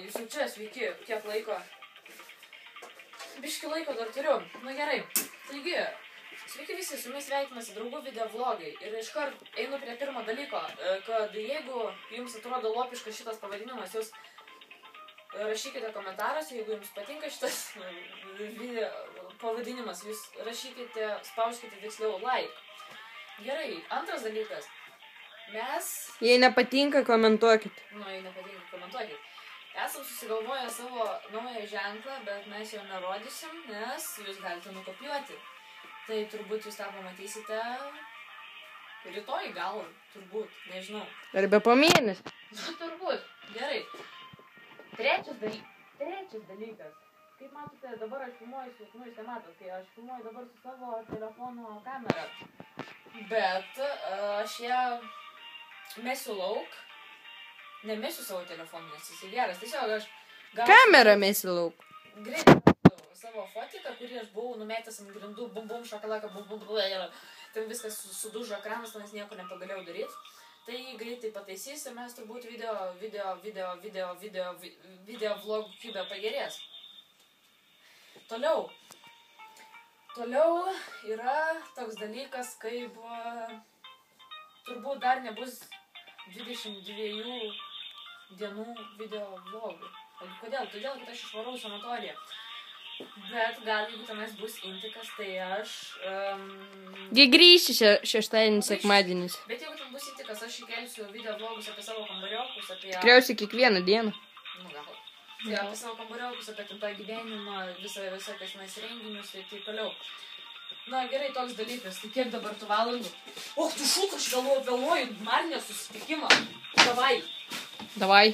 jūs jau čia, sveiki, kiek laiko. Biški laiko dar turiu. Nu gerai. Taigi, sveiki visi, su jumis sveikinasi draugų video vlogai. Ir iškart einu prie pirmo dalyko, kad jeigu jums atrodo lopiškas šitas pavadinimas, jūs rašykite komentaruose, jeigu jums patinka šitas video pavadinimas, jūs rašykite, spauskite tiksliau like. Gerai, antras dalykas. Mes... Jei nepatinka, komentuokit. Nu, jei nepatinka, komentuokit. Esam susigalvoję savo naują ženklą, bet mes jo nerodysim, nes jūs galite nukopijuoti. Tai turbūt jūs tą pamatysite rytoj gal, turbūt, nežinau. Arba po mėnesį. Turbūt, gerai. Trečias dalykas. Kaip matote, dabar aš filmuoju su, nu jūs nematot, tai aš filmuoju dabar su savo telefono kamera. Bet aš ją mesiu lauk. Nemesiu savo telefoną, nes jis geras. Tiesiog aš... Kamerą mesiu lauk. Greitai savo fotiką, kurį aš buvau numetęs ant grindų, bum bum, šokolaka, bum bum, ten viskas sudužo ekranas, nes nieko nepagalėjau daryti. Tai greitai pataisys ir mes turbūt video vlogų kokybė pagerės. Toliau yra toks dalykas, kaip turbūt dar nebus 22 dienų video vlogų. Kodėl? Todėl, kad aš išvarau sanatoriją. Bet gal jeigu tenais bus intikas, tai aš... Jei grįši šeštadienį, sekmadienis. Bet jeigu ten bus intikas, aš įkelsiu video vlogus apie savo kambariokus, apie... Tikriausiai kiekvieną dieną. Nu gal. Tai apie savo kambariokus, apie tą gyvenimą, visokias mes renginius ir taip toliau. Na gerai, toks dalykas. Tai kiek dabar tų valandų? O, tu šūk, aš vėluoju Marnės susitikimą. Davai.